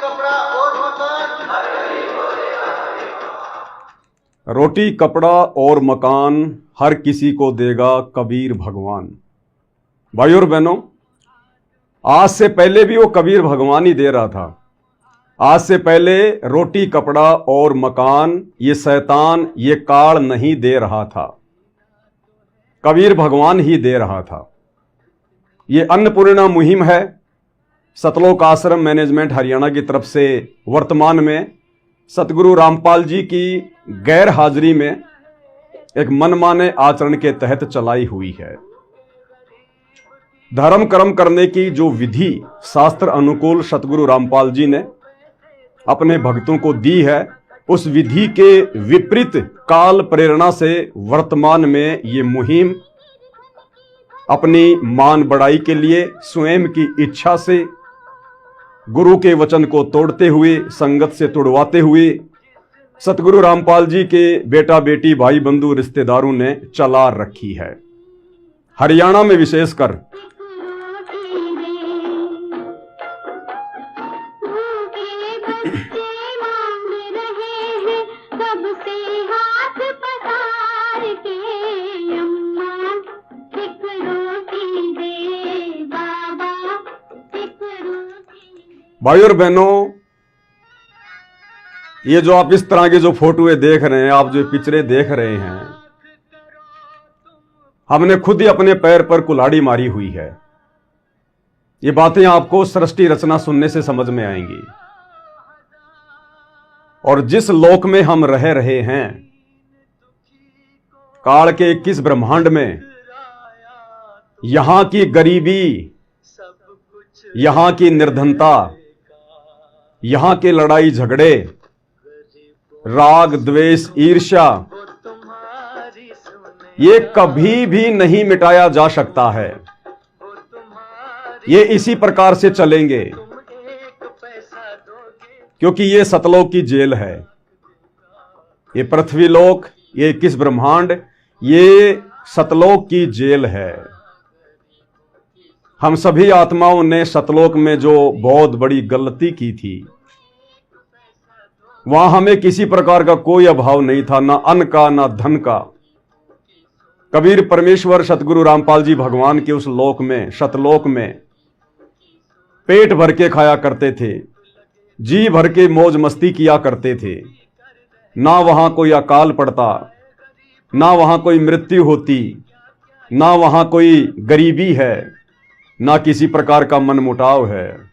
कपड़ा और मकान, रोटी कपड़ा और मकान हर किसी को देगा कबीर भगवान। भाई और बहनों, आज से पहले भी वो कबीर भगवान ही दे रहा था। आज से पहले रोटी कपड़ा और मकान ये शैतान, ये काल नहीं दे रहा था, कबीर भगवान ही दे रहा था। ये अन्नपूर्णा मुहिम है, सतलोक आश्रम मैनेजमेंट हरियाणा की तरफ से वर्तमान में सतगुरु रामपाल जी की गैर हाजिरी में एक मनमाने आचरण के तहत चलाई हुई है। धर्म कर्म करने की जो विधि शास्त्र अनुकूल सतगुरु रामपाल जी ने अपने भक्तों को दी है, उस विधि के विपरीत काल प्रेरणा से वर्तमान में ये मुहिम अपनी मान बढ़ाई के लिए स्वयं की इच्छा से गुरु के वचन को तोड़ते हुए, संगत से तुड़वाते हुए सतगुरु रामपाल जी के बेटा बेटी भाई बंधु रिश्तेदारों ने चला रखी है। हरियाणा में विशेषकर भाई और बहनों, ये जो आप इस तरह के जो फोटोएं देख रहे हैं, आप जो पिक्चरें देख रहे हैं, हमने खुद ही अपने पैर पर कुल्हाड़ी मारी हुई है। ये बातें आपको सृष्टि रचना सुनने से समझ में आएंगी। और जिस लोक में हम रह रहे हैं, काल के 21 ब्रह्मांड में, यहां की गरीबी, यहां की निर्धनता, यहां के लड़ाई झगड़े, राग द्वेष ईर्ष्या, ये कभी भी नहीं मिटाया जा सकता है। ये इसी प्रकार से चलेंगे, क्योंकि ये सतलोक की जेल है। ये पृथ्वी लोक, ये 21 ब्रह्मांड, ये सतलोक की जेल है। हम सभी आत्माओं ने सतलोक में जो बहुत बड़ी गलती की थी, वहां हमें किसी प्रकार का कोई अभाव नहीं था, ना अन्न का ना धन का। कबीर परमेश्वर सतगुरु रामपाल जी भगवान के उस लोक में, सतलोक में पेट भर के खाया करते थे, जी भर के मौज मस्ती किया करते थे। ना वहां कोई अकाल पड़ता, ना वहां कोई मृत्यु होती, ना वहां कोई गरीबी है, ना किसी प्रकार का मनमुटाव है।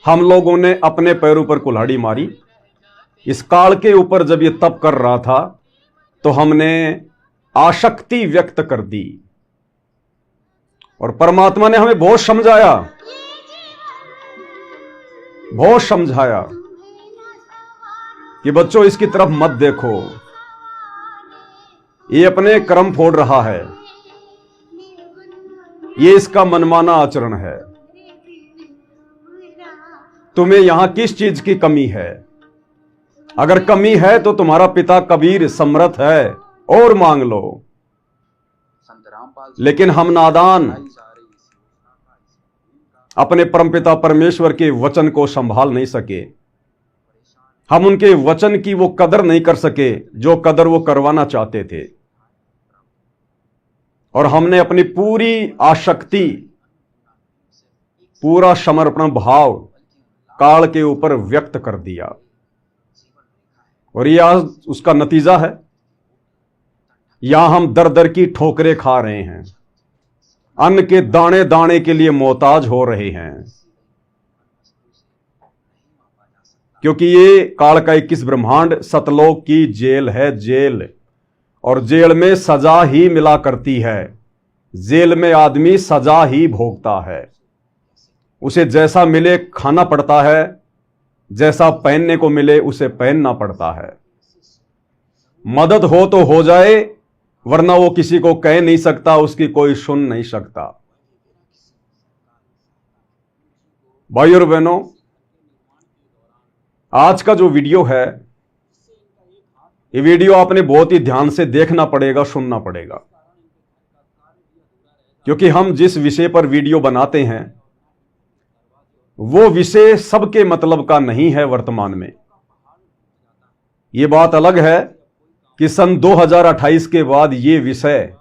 हम लोगों ने अपने पैरों पर कुल्हाड़ी मारी। इस काल के ऊपर जब ये तप कर रहा था, तो हमने आसक्ति व्यक्त कर दी और परमात्मा ने हमें बहुत समझाया, बहुत समझाया कि बच्चों इसकी तरफ मत देखो, ये अपने कर्म फोड़ रहा है, ये इसका मनमाना आचरण है। तुम्हें यहां किस चीज की कमी है? अगर कमी है तो तुम्हारा पिता कबीर समर्थ है, और मांग लो। लेकिन हम नादान अपने परमपिता परमेश्वर के वचन को संभाल नहीं सके। हम उनके वचन की वो कदर नहीं कर सके जो कदर वो करवाना चाहते थे। और हमने अपनी पूरी आसक्ति, पूरा समर्पण भाव काल के ऊपर व्यक्त कर दिया। और यह आज उसका नतीजा है। यहां हम दर दर की ठोकरें खा रहे हैं, अन्न के दाने दाने के लिए मोहताज हो रहे हैं, क्योंकि ये काल का 21 ब्रह्मांड सतलोक की जेल है, जेल। और जेल में सजा ही मिला करती है। जेल में आदमी सजा ही भोगता है। उसे जैसा मिले खाना पड़ता है, जैसा पहनने को मिले उसे पहनना पड़ता है। मदद हो तो हो जाए, वरना वो किसी को कह नहीं सकता, उसकी कोई सुन नहीं सकता। भाई और बहनों, आज का जो वीडियो है, ये वीडियो आपने बहुत ही ध्यान से देखना पड़ेगा, सुनना पड़ेगा, क्योंकि हम जिस विषय पर वीडियो बनाते हैं वो विषय सबके मतलब का नहीं है वर्तमान में। ये बात अलग है कि सन 2028 के बाद ये विषय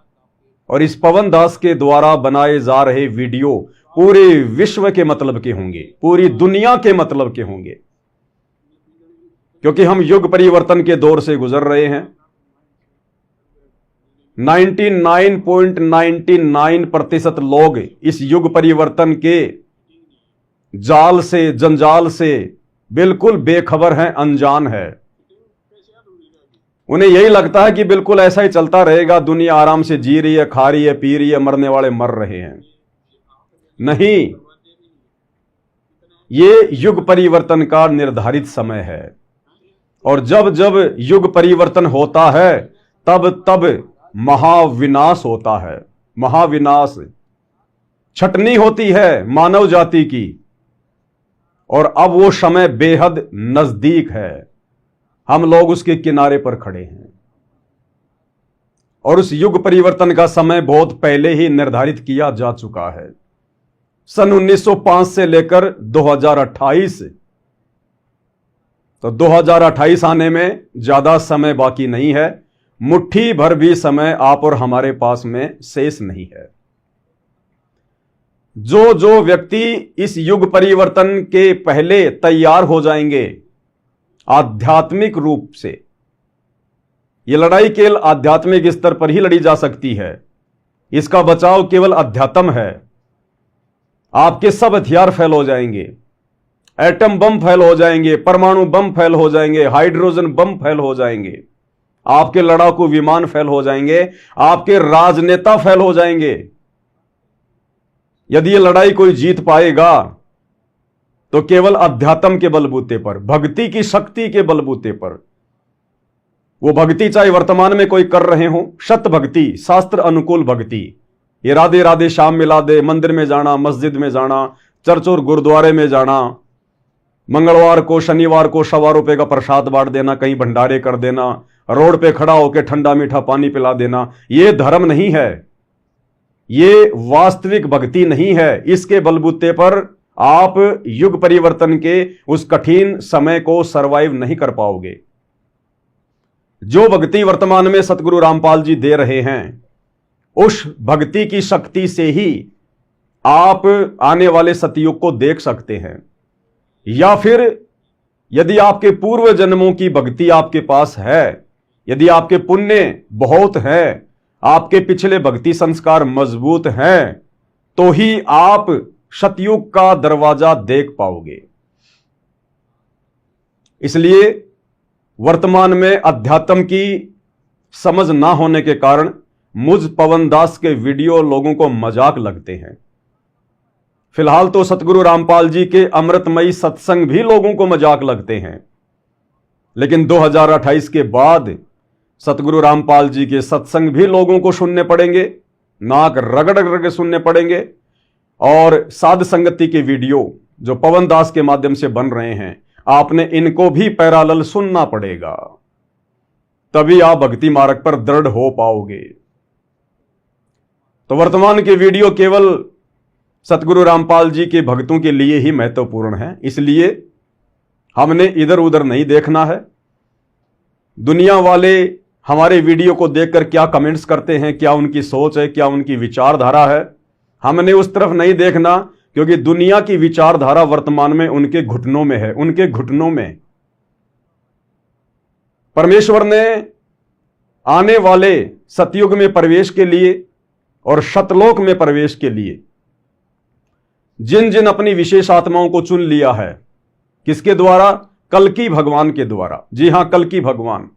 और इस पवन दास के द्वारा बनाए जा रहे वीडियो पूरे विश्व के मतलब के होंगे, पूरी दुनिया के मतलब के होंगे, क्योंकि हम युग परिवर्तन के दौर से गुजर रहे हैं। 99.99% लोग इस युग परिवर्तन के जाल से, जंजाल से बिल्कुल बेखबर हैं, अनजान है। उन्हें यही लगता है कि बिल्कुल ऐसा ही चलता रहेगा, दुनिया आराम से जी रही है, खा रही है, पी रही है, मरने वाले मर रहे हैं। नहीं, ये युग परिवर्तन का निर्धारित समय है, और जब जब युग परिवर्तन होता है तब तब महाविनाश होता है। महाविनाश, छटनी होती है मानव जाति की, और अब वो समय बेहद नजदीक है। हम लोग उसके किनारे पर खड़े हैं, और उस युग परिवर्तन का समय बहुत पहले ही निर्धारित किया जा चुका है। सन 1905 से लेकर 2028, तो 2028 आने में ज्यादा समय बाकी नहीं है। मुट्ठी भर भी समय आप और हमारे पास में शेष नहीं है। जो जो व्यक्ति इस युग परिवर्तन के पहले तैयार हो जाएंगे आध्यात्मिक रूप से, यह लड़ाई केवल आध्यात्मिक स्तर पर ही लड़ी जा सकती है। इसका बचाव केवल अध्यात्म है। आपके सब हथियार फेल हो जाएंगे, एटम बम फेल हो जाएंगे, परमाणु बम फेल हो जाएंगे, हाइड्रोजन बम फेल हो जाएंगे, आपके लड़ाकू विमान फेल हो जाएंगे, आपके राजनेता फेल हो जाएंगे। यदि यह लड़ाई कोई जीत पाएगा तो केवल अध्यात्म के बलबूते पर, भक्ति की शक्ति के बलबूते पर। वो भक्ति चाहे वर्तमान में कोई कर रहे हो, शत भक्ति, शास्त्र अनुकूल भक्ति, ये राधे राधे शाम मिला दे, मंदिर में जाना, मस्जिद में जाना, चर्च और गुरुद्वारे में जाना, मंगलवार को शनिवार को ₹1.25 का प्रसाद बांट देना, कहीं भंडारे कर देना, रोड पे खड़ा होकर ठंडा मीठा पानी पिला देना, ये धर्म नहीं है, ये वास्तविक भक्ति नहीं है। इसके बलबूते पर आप युग परिवर्तन के उस कठिन समय को सरवाइव नहीं कर पाओगे। जो भक्ति वर्तमान में सतगुरु रामपाल जी दे रहे हैं, उस भक्ति की शक्ति से ही आप आने वाले सतयुग को देख सकते हैं। या फिर यदि आपके पूर्व जन्मों की भक्ति आपके पास है, यदि आपके पुण्य बहुत है, आपके पिछले भक्ति संस्कार मजबूत हैं, तो ही आप सतयुग का दरवाजा देख पाओगे। इसलिए वर्तमान में अध्यात्म की समझ ना होने के कारण मुझ पवन दास के वीडियो लोगों को मजाक लगते हैं। फिलहाल तो सतगुरु रामपाल जी के अमृतमयी सत्संग भी लोगों को मजाक लगते हैं, लेकिन 2028 के बाद सतगुरु रामपाल जी के सत्संग भी लोगों को सुनने पड़ेंगे, नाक रगड़ रगड़ के सुनने पड़ेंगे। और साध संगति के वीडियो जो पवन दास के माध्यम से बन रहे हैं, आपने इनको भी पैरालल सुनना पड़ेगा, तभी आप भक्ति मार्ग पर दृढ़ हो पाओगे। तो वर्तमान के वीडियो केवल सतगुरु रामपाल जी के भक्तों के लिए ही महत्वपूर्ण है, इसलिए हमने इधर उधर नहीं देखना है। दुनिया वाले हमारे वीडियो को देखकर क्या कमेंट्स करते हैं, क्या उनकी सोच है, क्या उनकी विचारधारा है, हमने उस तरफ नहीं देखना, क्योंकि दुनिया की विचारधारा वर्तमान में उनके घुटनों में है, उनके घुटनों में। परमेश्वर ने आने वाले सतयुग में प्रवेश के लिए और शतलोक में प्रवेश के लिए जिन जिन अपनी विशेष आत्माओं को चुन लिया है, किसके द्वारा? कल्कि भगवान के द्वारा। जी हां, कल्कि भगवान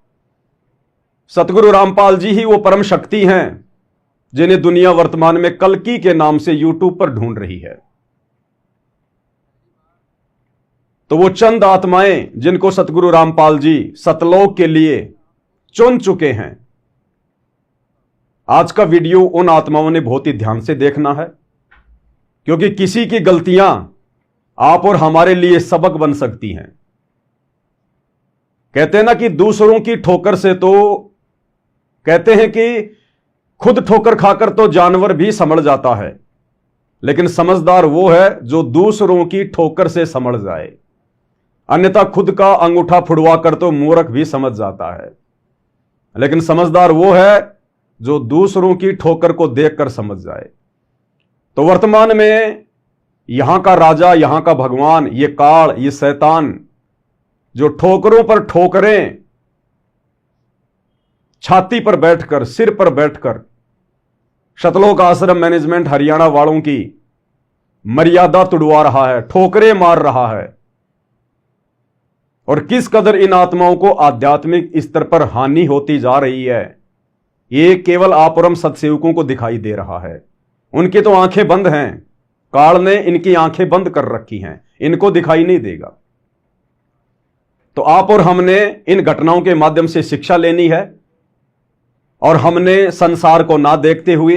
सतगुरु रामपाल जी ही वो परम शक्ति हैं जिन्हें दुनिया वर्तमान में कल्कि के नाम से यूट्यूब पर ढूंढ रही है। तो वो चंद आत्माएं जिनको सतगुरु रामपाल जी सतलोक के लिए चुन चुके हैं, आज का वीडियो उन आत्माओं ने बहुत ही ध्यान से देखना है, क्योंकि किसी की गलतियां आप और हमारे लिए सबक बन सकती हैं। कहते हैं ना कि दूसरों की ठोकर से, तो कहते हैं कि खुद ठोकर खाकर तो जानवर भी संभल जाता है, लेकिन समझदार वो है जो दूसरों की ठोकर से समझ जाए, अन्यथा खुद का अंगूठा फुड़वा कर तो मूर्ख भी समझ जाता है। लेकिन समझदार वो है जो दूसरों की ठोकर को देखकर समझ जाए। तो वर्तमान में यहां का राजा, यहां का भगवान, ये काल, ये शैतान जो ठोकरों पर ठोकरें छाती पर बैठकर, सिर पर बैठकर सतलोक आश्रम मैनेजमेंट हरियाणा वालों की मर्यादा तुड़वा रहा है, ठोकरें मार रहा है, और किस कदर इन आत्माओं को आध्यात्मिक स्तर पर हानि होती जा रही है, ये केवल आप और हम सत्सेवकों को दिखाई दे रहा है। उनकी तो आंखें बंद हैं, काल ने इनकी आंखें बंद कर रखी हैं, इनको दिखाई नहीं देगा। तो आप और हमने इन घटनाओं के माध्यम से शिक्षा लेनी है, और हमने संसार को ना देखते हुए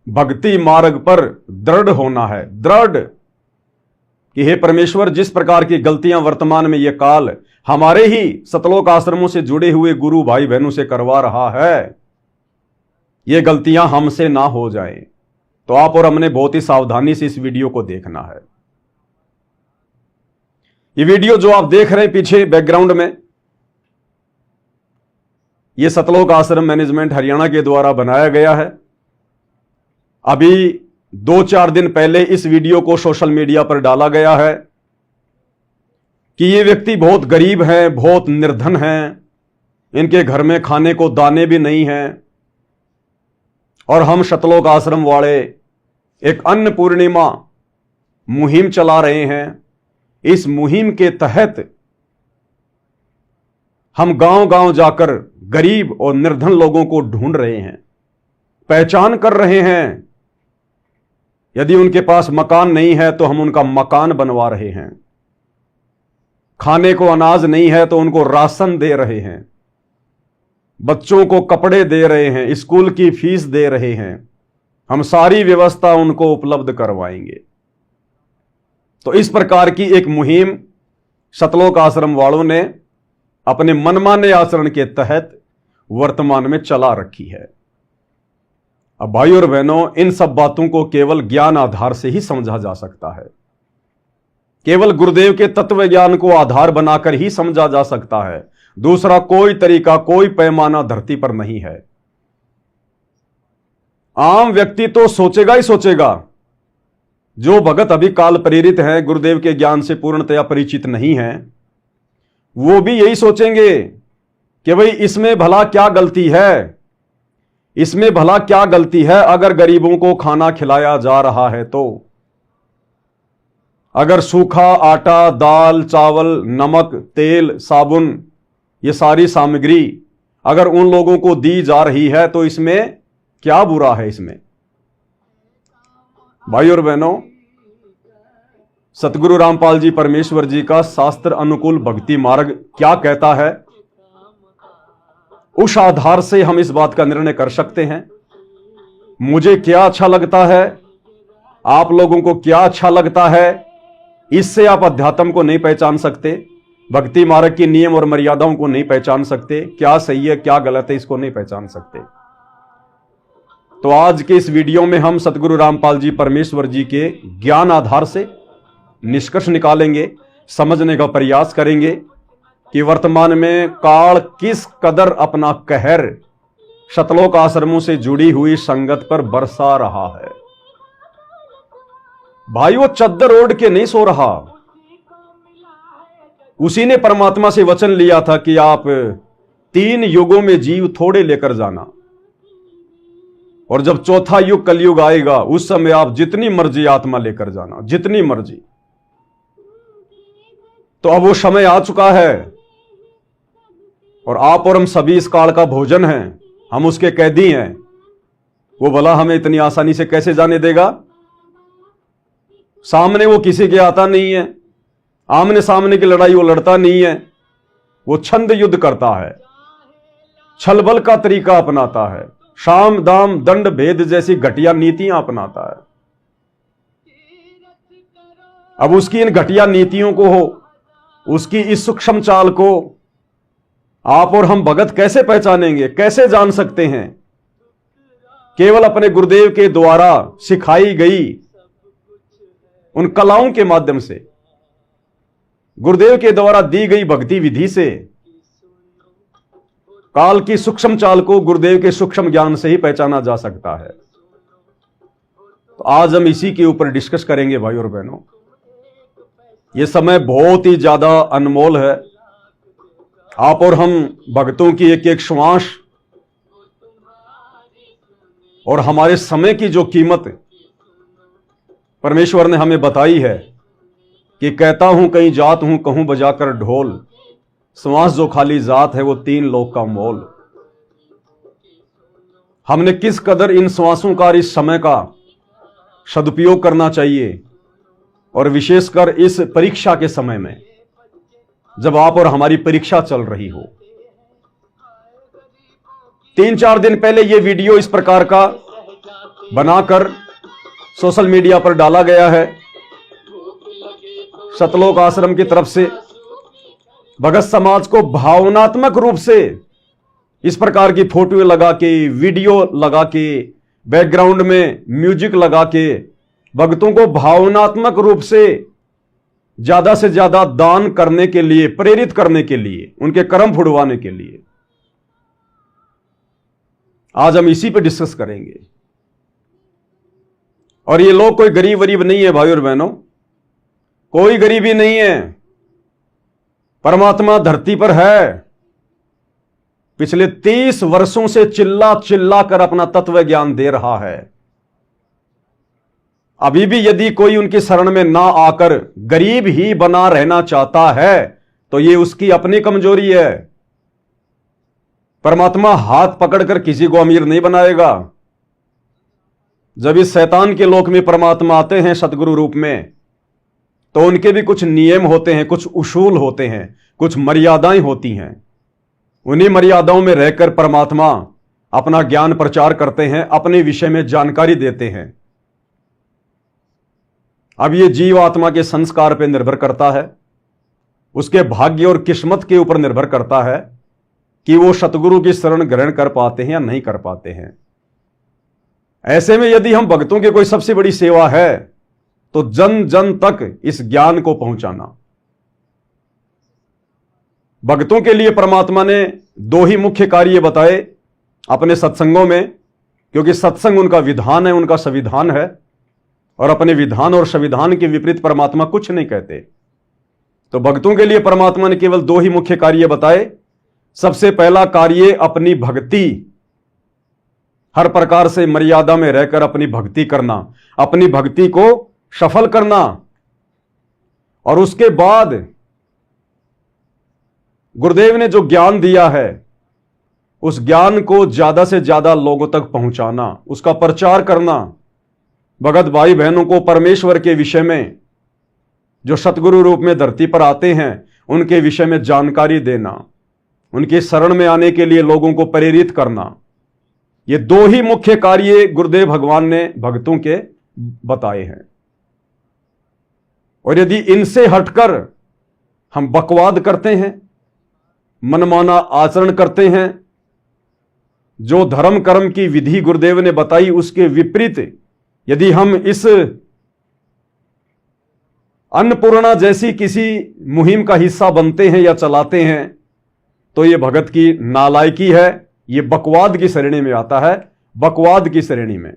भक्ति मार्ग पर दृढ़ होना है। दृढ़ कि हे परमेश्वर, जिस प्रकार की गलतियां वर्तमान में यह काल हमारे ही सतलोक आश्रमों से जुड़े हुए गुरु भाई बहनों से करवा रहा है, ये गलतियां हमसे ना हो जाएं। तो आप और हमने बहुत ही सावधानी से इस वीडियो को देखना है। ये वीडियो जो आप देख रहे हैं पीछे बैकग्राउंड में, यह सतलोक आश्रम मैनेजमेंट हरियाणा के द्वारा बनाया गया है। अभी 2-4 दिन पहले इस वीडियो को सोशल मीडिया पर डाला गया है कि ये व्यक्ति बहुत गरीब हैं, बहुत निर्धन हैं, इनके घर में खाने को दाने भी नहीं हैं, और हम सतलोक आश्रम वाले एक अन्न पूर्णिमा मुहिम चला रहे हैं। इस मुहिम के तहत हम गांव-गांव जाकर गरीब और निर्धन लोगों को ढूंढ रहे हैं, पहचान कर रहे हैं। यदि उनके पास मकान नहीं है तो हम उनका मकान बनवा रहे हैं, खाने को अनाज नहीं है तो उनको राशन दे रहे हैं, बच्चों को कपड़े दे रहे हैं, स्कूल की फीस दे रहे हैं, हम सारी व्यवस्था उनको उपलब्ध करवाएंगे। तो इस प्रकार की एक मुहिम सतलोक आश्रम वालों ने अपने मनमाने आचरण के तहत वर्तमान में चला रखी है। अब भाई और बहनों, इन सब बातों को केवल ज्ञान आधार से ही समझा जा सकता है, केवल गुरुदेव के तत्व ज्ञान को आधार बनाकर ही समझा जा सकता है। दूसरा कोई तरीका, कोई पैमाना धरती पर नहीं है। आम व्यक्ति तो सोचेगा ही सोचेगा, जो भगत अभी काल प्रेरित हैं, गुरुदेव के ज्ञान से पूर्णतया परिचित नहीं हैं, वो भी यही सोचेंगे कि भाई इसमें भला क्या गलती है, इसमें भला क्या गलती है अगर गरीबों को खाना खिलाया जा रहा है तो। अगर सूखा आटा, दाल, चावल, नमक, तेल, साबुन, ये सारी सामग्री अगर उन लोगों को दी जा रही है तो इसमें क्या बुरा है? इसमें भाई और बहनों, सतगुरु रामपाल जी परमेश्वर जी का शास्त्र अनुकूल भक्ति मार्ग क्या कहता है, उस आधार से हम इस बात का निर्णय कर सकते हैं। मुझे क्या अच्छा लगता है, आप लोगों को क्या अच्छा लगता है, इससे आप अध्यात्म को नहीं पहचान सकते, भक्ति मार्ग की नियम और मर्यादाओं को नहीं पहचान सकते, क्या सही है क्या गलत है इसको नहीं पहचान सकते। तो आज के इस वीडियो में हम सतगुरु रामपाल जी परमेश्वर जी के ज्ञान आधार से निष्कर्ष निकालेंगे, समझने का प्रयास करेंगे कि वर्तमान में काल किस कदर अपना कहर सतलोक आश्रमों से जुड़ी हुई संगत पर बरसा रहा है। भाई वो चद्दर ओढ़ के नहीं सो रहा, उसी ने परमात्मा से वचन लिया था कि आप 3 युगों में जीव थोड़े लेकर जाना, और जब चौथा युग कलयुग आएगा उस समय आप जितनी मर्जी आत्मा लेकर जाना, जितनी मर्जी। तो अब वो समय आ चुका है, और आप और हम सभी इस काल का भोजन हैं, हम उसके कैदी हैं। वो भला हमें इतनी आसानी से कैसे जाने देगा? सामने वो किसी के आता नहीं है, आमने सामने की लड़ाई वो लड़ता नहीं है, वो छंद युद्ध करता है, छलबल का तरीका अपनाता है, शाम दाम दंड भेद जैसी घटिया नीतियां अपनाता है। अब उसकी इन घटिया नीतियों को, उसकी इस सूक्ष्म चाल को आप और हम भगत कैसे पहचानेंगे, कैसे जान सकते हैं? केवल अपने गुरुदेव के द्वारा सिखाई गई उन कलाओं के माध्यम से, गुरुदेव के द्वारा दी गई भक्ति विधि से काल की सूक्ष्म चाल को गुरुदेव के सूक्ष्म ज्ञान से ही पहचाना जा सकता है। तो आज हम इसी के ऊपर डिस्कस करेंगे भाई और बहनों। यह समय बहुत ही ज्यादा अनमोल है। आप और हम भक्तों की एक एक श्वास और हमारे समय की जो कीमत परमेश्वर ने हमें बताई है कि कहता हूं कहीं जात हूं कहूं बजाकर ढोल, श्वास जो खाली जात है वो 3 लोक का मोल। हमने किस कदर इन श्वासों का, इस समय का सदुपयोग करना चाहिए, और विशेषकर इस परीक्षा के समय में जब आप और हमारी परीक्षा चल रही हो। 3-4 दिन पहले यह वीडियो इस प्रकार का बनाकर सोशल मीडिया पर डाला गया है। सतलोक आश्रम की तरफ से भगत समाज को भावनात्मक रूप से इस प्रकार की फोटो लगा के, वीडियो लगा के, बैकग्राउंड में म्यूजिक लगा के भक्तों को भावनात्मक रूप से ज्यादा दान करने के लिए, प्रेरित करने के लिए, उनके कर्म फुड़वाने के लिए आज हम इसी पे डिस्कस करेंगे। और ये लोग कोई गरीब वरीब नहीं है भाई और बहनों, कोई गरीबी नहीं है। परमात्मा धरती पर है। पिछले 30 वर्षों से चिल्ला चिल्ला कर अपना तत्व ज्ञान दे रहा है। अभी भी यदि कोई उनकी शरण में ना आकर गरीब ही बना रहना चाहता है तो ये उसकी अपनी कमजोरी है। परमात्मा हाथ पकड़कर किसी को अमीर नहीं बनाएगा। जब इस शैतान के लोक में परमात्मा आते हैं सतगुरु रूप में, तो उनके भी कुछ नियम होते हैं, कुछ उसूल होते हैं, कुछ मर्यादाएं होती हैं। उन्हीं मर्यादाओं में रहकर परमात्मा अपना ज्ञान प्रचार करते हैं, अपने विषय में जानकारी देते हैं। अब ये जीव आत्मा के संस्कार पर निर्भर करता है, उसके भाग्य और किस्मत के ऊपर निर्भर करता है कि वो सतगुरु की शरण ग्रहण कर पाते हैं या नहीं कर पाते हैं। ऐसे में यदि हम भक्तों की कोई सबसे बड़ी सेवा है तो जन जन तक इस ज्ञान को पहुंचाना। भक्तों के लिए परमात्मा ने 2 ही मुख्य कार्य बताए अपने सत्संगों में, क्योंकि सत्संग उनका विधान है, उनका संविधान है, और अपने विधान और संविधान के विपरीत परमात्मा कुछ नहीं कहते। तो भक्तों के लिए परमात्मा ने केवल 2 ही मुख्य कार्य बताए। सबसे पहला कार्य अपनी भक्ति, हर प्रकार से मर्यादा में रहकर अपनी भक्ति करना, अपनी भक्ति को सफल करना। और उसके बाद गुरुदेव ने जो ज्ञान दिया है उस ज्ञान को ज्यादा से ज्यादा लोगों तक पहुंचाना, उसका प्रचार करना। भगत भाई बहनों को परमेश्वर के विषय में, जो सतगुरु रूप में धरती पर आते हैं, उनके विषय में जानकारी देना, उनके शरण में आने के लिए लोगों को प्रेरित करना। ये 2 ही मुख्य कार्य गुरुदेव भगवान ने भक्तों के बताए हैं। और यदि इनसे हटकर हम बकवाद करते हैं, मनमाना आचरण करते हैं, जो धर्म कर्म की विधि गुरुदेव ने बताई उसके विपरीत यदि हम इस अन्नपूर्णा जैसी किसी मुहिम का हिस्सा बनते हैं या चलाते हैं, तो यह भगत की नालायकी है। यह बकवाद की श्रेणी में आता है, बकवाद की श्रेणी में।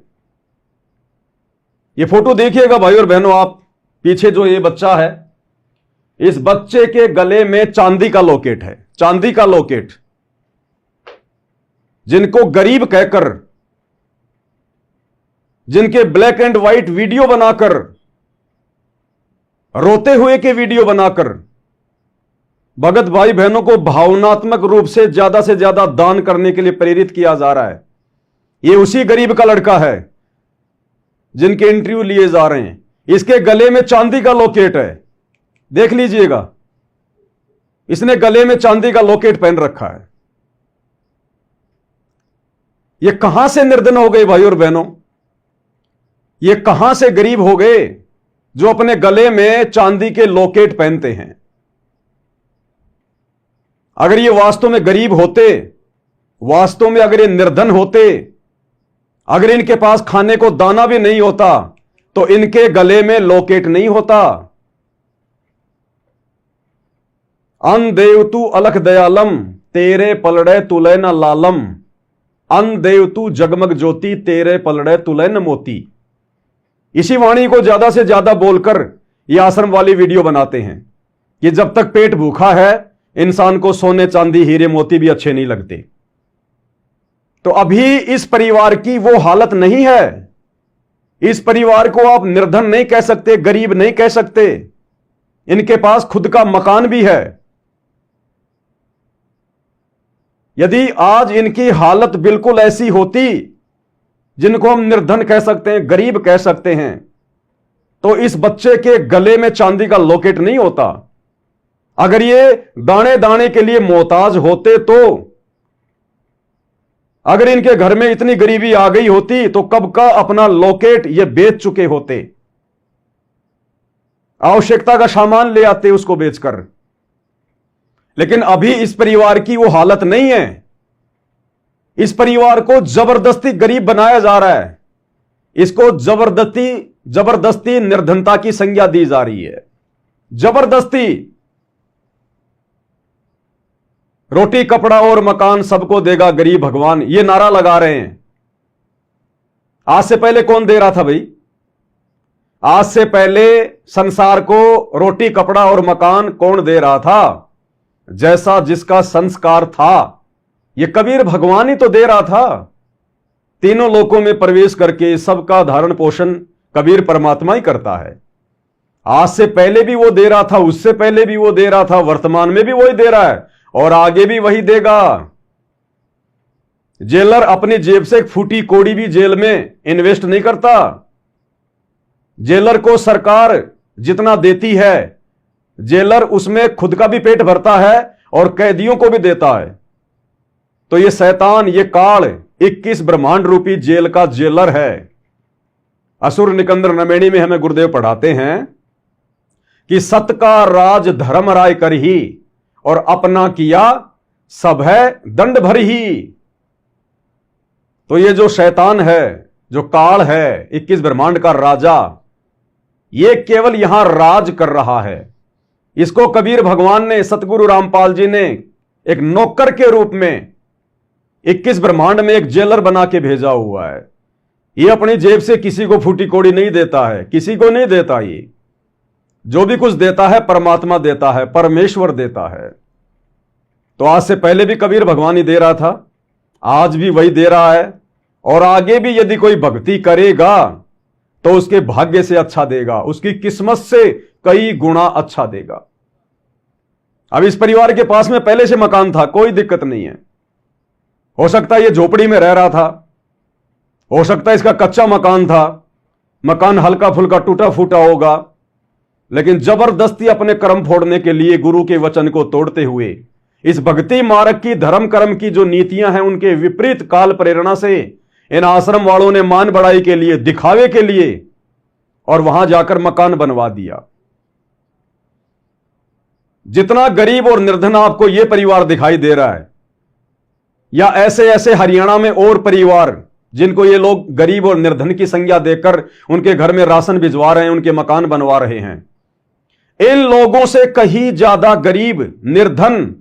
यह फोटो देखिएगा भाई और बहनों, आप पीछे जो ये बच्चा है, इस बच्चे के गले में चांदी का लॉकेट है, चांदी का लॉकेट। जिनको गरीब कहकर, जिनके ब्लैक एंड व्हाइट वीडियो बनाकर, रोते हुए के वीडियो बनाकर भगत भाई बहनों को भावनात्मक रूप से ज्यादा दान करने के लिए प्रेरित किया जा रहा है। यह उसी गरीब का लड़का है जिनके इंटरव्यू लिए जा रहे हैं। इसके गले में चांदी का लॉकेट है, देख लीजिएगा, इसने गले में चांदी का लॉकेट पहन रखा है। यह कहां से निर्धन हो गए भाई और बहनों? ये कहां से गरीब हो गए जो अपने गले में चांदी के लॉकेट पहनते हैं? अगर ये वास्तव में गरीब होते, वास्तव में अगर ये निर्धन होते, अगर इनके पास खाने को दाना भी नहीं होता, तो इनके गले में लॉकेट नहीं होता। अन देव तू अलख दयालम, तेरे पलड़े तुले न लालम। अन देव तू जगमग ज्योति, तेरे पलड़े तुले न मोती। इसी वाणी को ज्यादा से ज्यादा बोलकर यह आश्रम वाली वीडियो बनाते हैं कि जब तक पेट भूखा है इंसान को सोने चांदी हीरे मोती भी अच्छे नहीं लगते। तो अभी इस परिवार की वो हालत नहीं है। इस परिवार को आप निर्धन नहीं कह सकते, गरीब नहीं कह सकते। इनके पास खुद का मकान भी है। यदि आज इनकी हालत बिल्कुल ऐसी होती जिनको हम निर्धन कह सकते हैं, गरीब कह सकते हैं, तो इस बच्चे के गले में चांदी का लॉकेट नहीं होता। अगर ये दाने दाने के लिए मोहताज होते, तो अगर इनके घर में इतनी गरीबी आ गई होती तो कब का अपना लॉकेट ये बेच चुके होते। आवश्यकता का सामान ले आते उसको बेचकर। लेकिन अभी इस परिवार की वो हालत नहीं है। इस परिवार को जबरदस्ती गरीब बनाया जा रहा है। इसको जबरदस्ती निर्धनता की संज्ञा दी जा रही है। जबरदस्ती। रोटी कपड़ा और मकान सबको देगा गरीब भगवान, ये नारा लगा रहे हैं। आज से पहले कौन दे रहा था भाई? आज से पहले संसार को रोटी कपड़ा और मकान कौन दे रहा था? जैसा जिसका संस्कार था, ये कबीर भगवान ही तो दे रहा था। तीनों लोकों में प्रवेश करके सबका धारण पोषण कबीर परमात्मा ही करता है। आज से पहले भी वो दे रहा था, उससे पहले भी वो दे रहा था, वर्तमान में भी वही दे रहा है और आगे भी वही देगा। जेलर अपनी जेब से एक फूटी कोड़ी भी जेल में इन्वेस्ट नहीं करता। जेलर को सरकार जितना देती है, जेलर उसमें खुद का भी पेट भरता है और कैदियों को भी देता है। तो ये शैतान, ये काल 21 ब्रह्मांड रूपी जेल का जेलर है। असुर निकंदर नमेणी में हमें गुरुदेव पढ़ाते हैं कि सत का राज धर्म राय कर ही, और अपना किया सब है दंड भर ही। तो ये जो शैतान है, जो काल है, 21 ब्रह्मांड का राजा, ये केवल यहां राज कर रहा है। इसको कबीर भगवान ने, सतगुरु रामपाल जी ने एक नौकर के रूप में 21 ब्रह्मांड में एक जेलर बना के भेजा हुआ है। ये अपनी जेब से किसी को फूटी कोड़ी नहीं देता है, किसी को नहीं देता। ये जो भी कुछ देता है परमात्मा देता है, परमेश्वर देता है। तो आज से पहले भी कबीर भगवान ही दे रहा था, आज भी वही दे रहा है, और आगे भी यदि कोई भक्ति करेगा तो उसके भाग्य से अच्छा देगा, उसकी किस्मत से कई गुना अच्छा देगा। अब इस परिवार के पास में पहले से मकान था, कोई दिक्कत नहीं है। हो सकता है ये झोपड़ी में रह रहा था, हो सकता है इसका कच्चा मकान था, मकान हल्का फुल्का टूटा फूटा होगा, लेकिन जबरदस्ती अपने कर्म फोड़ने के लिए गुरु के वचन को तोड़ते हुए इस भक्ति मार्ग की, धर्म कर्म की जो नीतियां हैं, उनके विपरीत काल प्रेरणा से इन आश्रम वालों ने मान बढ़ाई के लिए, दिखावे के लिए, और वहां जाकर मकान बनवा दिया। जितना गरीब और निर्धन आपको यह परिवार दिखाई दे रहा है, या ऐसे ऐसे हरियाणा में और परिवार जिनको ये लोग गरीब और निर्धन की संज्ञा देकर उनके घर में राशन भिजवा रहे हैं, उनके मकान बनवा रहे हैं, इन लोगों से कहीं ज्यादा गरीब, निर्धन,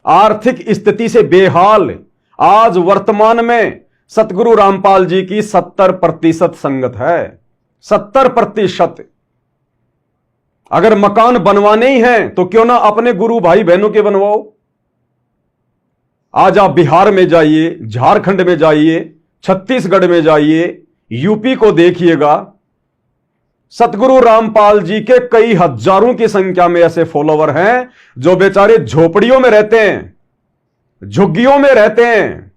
आर्थिक स्थिति से बेहाल आज वर्तमान में सतगुरु रामपाल जी की 70% संगत है। 70%। अगर मकान बनवाने ही हैं तो क्यों ना अपने गुरु भाई बहनों के बनवाओ। आज आप बिहार में जाइए, झारखंड में जाइए, छत्तीसगढ़ में जाइए, यूपी को देखिएगा, सतगुरु रामपाल जी के कई हजारों की संख्या में ऐसे फॉलोवर हैं जो बेचारे झोपड़ियों में रहते हैं, झुग्गियों में रहते हैं,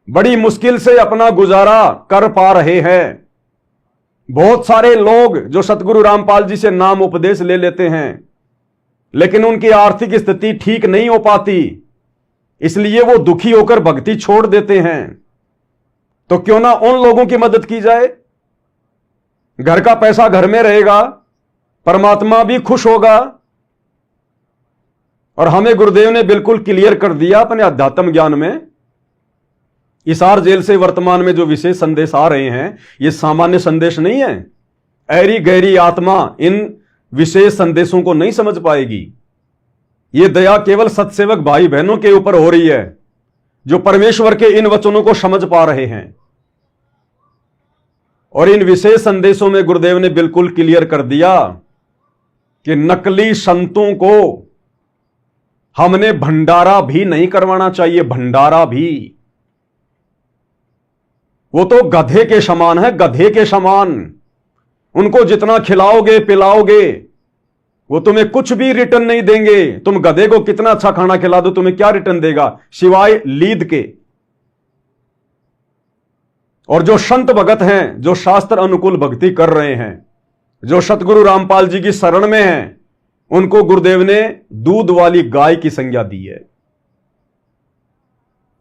बड़ी मुश्किल से अपना गुजारा कर पा रहे हैं। बहुत सारे लोग जो सतगुरु रामपाल जी से नाम उपदेश ले लेते हैं, लेकिन उनकी आर्थिक स्थिति ठीक नहीं हो पाती, इसलिए वो दुखी होकर भक्ति छोड़ देते हैं। तो क्यों ना उन लोगों की मदद की जाए। घर का पैसा घर में रहेगा, परमात्मा भी खुश होगा। और हमें गुरुदेव ने बिल्कुल क्लियर कर दिया अपने अध्यात्म ज्ञान में। हिसार जेल से वर्तमान में जो विशेष संदेश आ रहे हैं, ये सामान्य संदेश नहीं है। ऐरी गहरी आत्मा इन विशेष संदेशों को नहीं समझ पाएगी। यह दया केवल सत्सेवक भाई बहनों के ऊपर हो रही है जो परमेश्वर के इन वचनों को समझ पा रहे हैं। और इन विशेष संदेशों में गुरुदेव ने बिल्कुल क्लियर कर दिया कि नकली संतों को हमने भंडारा भी नहीं करवाना चाहिए। भंडारा भी, वो तो गधे के समान है, गधे के समान। उनको जितना खिलाओगे पिलाओगे वो तुम्हें कुछ भी रिटर्न नहीं देंगे। तुम गधे को कितना अच्छा खाना खिला दो, तुम्हें क्या रिटर्न देगा सिवाय लीद के। और जो संत भगत हैं, जो शास्त्र अनुकूल भक्ति कर रहे हैं, जो सतगुरु रामपाल जी की शरण में हैं, उनको गुरुदेव ने दूध वाली गाय की संज्ञा दी है।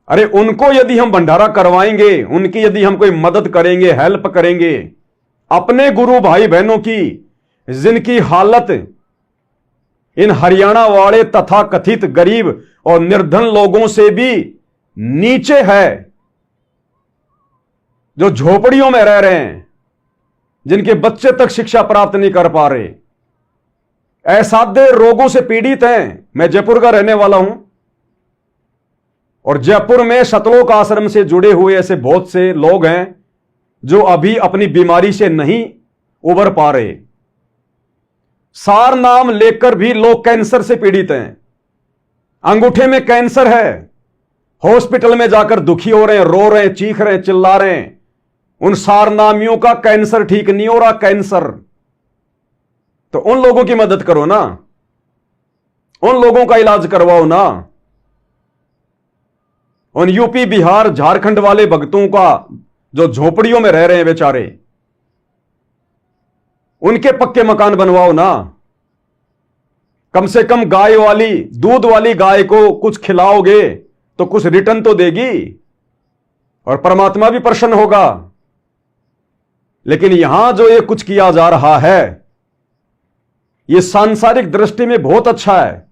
अरे उनको यदि हम भंडारा करवाएंगे, उनकी यदि हम कोई मदद करेंगे, हेल्प करेंगे, अपने गुरु भाई बहनों की जिनकी हालत इन हरियाणा वाले तथा कथित गरीब और निर्धन लोगों से भी नीचे है, जो झोपड़ियों में रह रहे हैं, जिनके बच्चे तक शिक्षा प्राप्त नहीं कर पा रहे, असाध्य रोगों से पीड़ित हैं। मैं जयपुर का रहने वाला हूं और जयपुर में सतलोक आश्रम से जुड़े हुए ऐसे बहुत से लोग हैं जो अभी अपनी बीमारी से नहीं उबर पा रहे। सार नाम लेकर भी लोग कैंसर से पीड़ित हैं, अंगूठे में कैंसर है, हॉस्पिटल में जाकर दुखी हो रहे हैं, रो रहे हैं, चीख रहे हैं, चिल्ला रहे हैं। उन सारनामियों का कैंसर ठीक नहीं हो रहा, कैंसर। तो उन लोगों की मदद करो ना, उन लोगों का इलाज करवाओ ना। उन यूपी बिहार झारखंड वाले भक्तों का जो झोपड़ियों में रह रहे हैं बेचारे, उनके पक्के मकान बनवाओ ना। कम से कम गाय वाली, दूध वाली गाय को कुछ खिलाओगे तो कुछ रिटर्न तो देगी और परमात्मा भी प्रसन्न होगा। लेकिन यहां जो ये कुछ किया जा रहा है, ये सांसारिक दृष्टि में बहुत अच्छा है।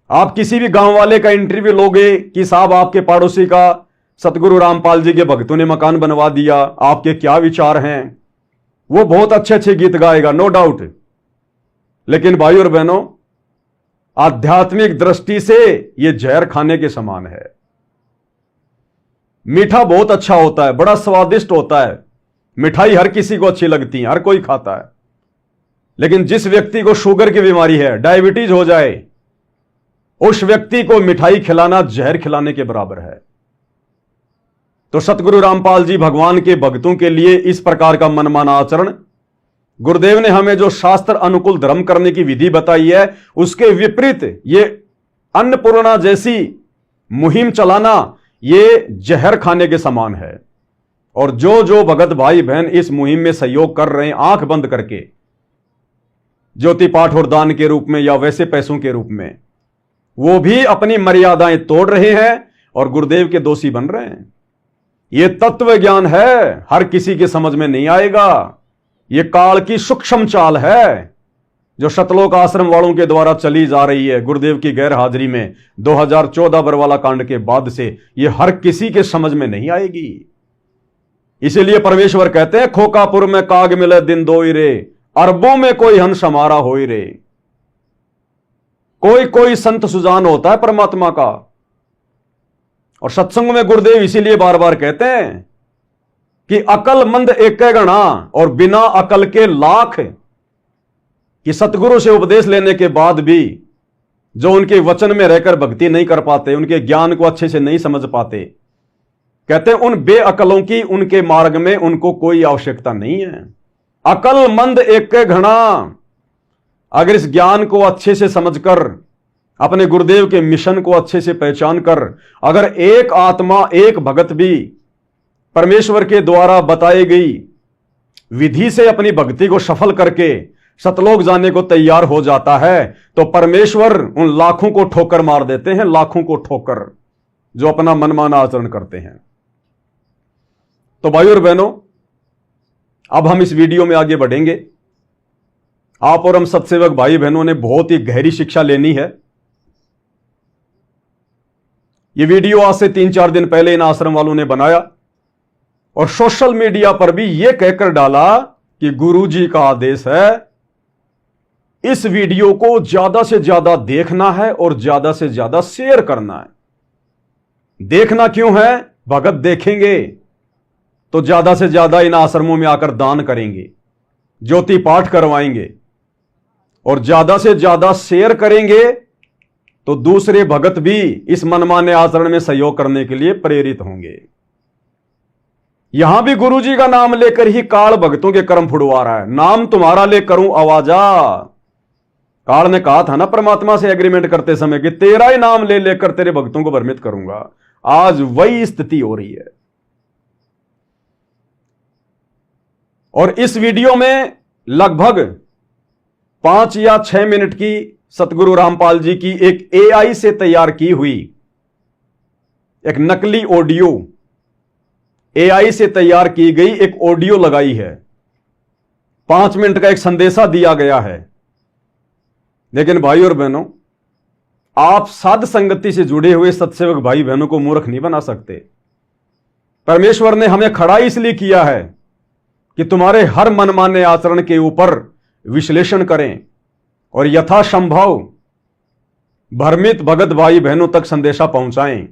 आप किसी भी गांव वाले का इंटरव्यू लोगे कि साहब आपके पड़ोसी का सतगुरु रामपाल जी के भक्तों ने मकान बनवा दिया, आपके क्या विचार हैं, वो बहुत अच्छे अच्छे गीत गाएगा, नो डाउट। लेकिन भाई और बहनों, आध्यात्मिक दृष्टि से यह जहर खाने के समान है। मीठा बहुत अच्छा होता है, बड़ा स्वादिष्ट होता है, मिठाई हर किसी को अच्छी लगती है, हर कोई खाता है। लेकिन जिस व्यक्ति को शुगर की बीमारी है, डायबिटीज हो जाए, उस व्यक्ति को मिठाई खिलाना जहर खिलाने के बराबर है। तो सतगुरु रामपाल जी भगवान के भक्तों के लिए इस प्रकार का मनमाना आचरण, गुरुदेव ने हमें जो शास्त्र अनुकूल धर्म करने की विधि बताई है, उसके विपरीत ये अन्नपूर्णा जैसी मुहिम चलाना, ये जहर खाने के समान है। और जो जो भगत भाई बहन इस मुहिम में सहयोग कर रहे हैं, आंख बंद करके, ज्योति पाठ और दान के रूप में या वैसे पैसों के रूप में, वो भी अपनी मर्यादाएं तोड़ रहे हैं और गुरुदेव के दोषी बन रहे हैं। ये तत्व ज्ञान है, हर किसी के समझ में नहीं आएगा। ये काल की सूक्ष्म चाल है जो सतलोक आश्रम वालों के द्वारा चली जा रही है गुरुदेव की गैर हाजिरी में 2014 बरवाला कांड के बाद से। ये हर किसी के समझ में नहीं आएगी। इसीलिए परमेश्वर कहते हैं, खोकापुर में काग मिले दिन दोई रे, अरबों में कोई हंस हमारा होई रे। कोई कोई संत सुजान होता है परमात्मा का। और सत्संग में गुरुदेव इसीलिए बार बार कहते हैं कि अकलमंद एक गणा और बिना अकल के लाख। कि सतगुरु से उपदेश लेने के बाद भी जो उनके वचन में रहकर भक्ति नहीं कर पाते, उनके ज्ञान को अच्छे से नहीं समझ पाते, कहते हैं उन बेअकलों की उनके मार्ग में उनको कोई आवश्यकता नहीं है। अकलमंद एक घना। अगर इस ज्ञान को अच्छे से समझकर, अपने गुरुदेव के मिशन को अच्छे से पहचान कर, अगर एक आत्मा, एक भगत भी परमेश्वर के द्वारा बताई गई विधि से अपनी भक्ति को सफल करके सतलोक जाने को तैयार हो जाता है, तो परमेश्वर उन लाखों को ठोकर मार देते हैं, लाखों को ठोकर, जो अपना मनमाना आचरण करते हैं। तो भाई और बहनों, अब हम इस वीडियो में आगे बढ़ेंगे। आप और हम सत्सेवक भाई बहनों ने बहुत ही गहरी शिक्षा लेनी है। यह वीडियो आज से 3-4 दिन पहले इन आश्रम वालों ने बनाया और सोशल मीडिया पर भी यह कहकर डाला कि गुरुजी का आदेश है, इस वीडियो को ज्यादा से ज्यादा देखना है और ज्यादा से ज्यादा शेयर करना है। देखना क्यों है? भगत देखेंगे तो ज्यादा से ज्यादा इन आश्रमों में आकर दान करेंगे, ज्योति पाठ करवाएंगे, और ज्यादा से ज्यादा शेयर करेंगे तो दूसरे भगत भी इस मनमाने आचरण में सहयोग करने के लिए प्रेरित होंगे। यहां भी गुरुजी का नाम लेकर ही काल भक्तों के कर्म फुड़वा रहा है। नाम तुम्हारा ले करूं आवाजा। काल ने कहा था ना परमात्मा से एग्रीमेंट करते समय कि तेरा ही नाम ले लेकर तेरे भक्तों को भ्रमित करूंगा। आज वही स्थिति हो रही है। और इस वीडियो में लगभग 5 या 6 मिनट की सतगुरु रामपाल जी की एक एआई से तैयार की हुई एक नकली ऑडियो, एआई से तैयार की गई एक ऑडियो लगाई है। 5 मिनट का एक संदेशा दिया गया है। लेकिन भाई और बहनों, आप साध संगति से जुड़े हुए सत्सेवक भाई बहनों को मूर्ख नहीं बना सकते। परमेश्वर ने हमें खड़ा इसलिए किया है कि तुम्हारे हर मनमाने आचरण के ऊपर विश्लेषण करें और यथासंभव भ्रमित भगत भाई बहनों तक संदेशा पहुंचाएं।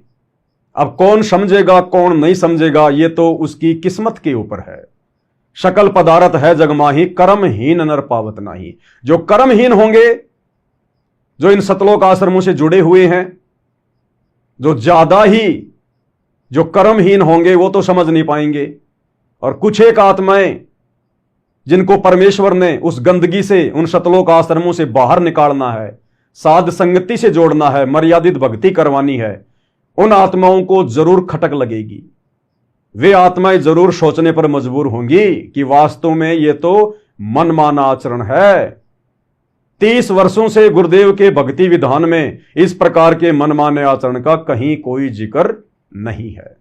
अब कौन समझेगा कौन नहीं समझेगा ये तो उसकी किस्मत के ऊपर है। शकल पदारथ है जगमाही, कर्महीन नर पावत नाही। जो कर्महीन होंगे, जो इन सतलोक आश्रमों से जुड़े हुए हैं, जो ज्यादा ही जो कर्महीन होंगे वो तो समझ नहीं पाएंगे। और कुछ एक आत्माएं जिनको परमेश्वर ने उस गंदगी से, उन सतलोक आश्रमों से बाहर निकालना है, साध संगति से जोड़ना है, मर्यादित भक्ति करवानी है, उन आत्माओं को जरूर खटक लगेगी। वे आत्माएं जरूर सोचने पर मजबूर होंगी कि वास्तव में ये तो मनमाना आचरण है। 30 वर्षों से गुरुदेव के भक्ति विधान में इस प्रकार के मनमाने आचरण का कहीं कोई जिक्र नहीं है।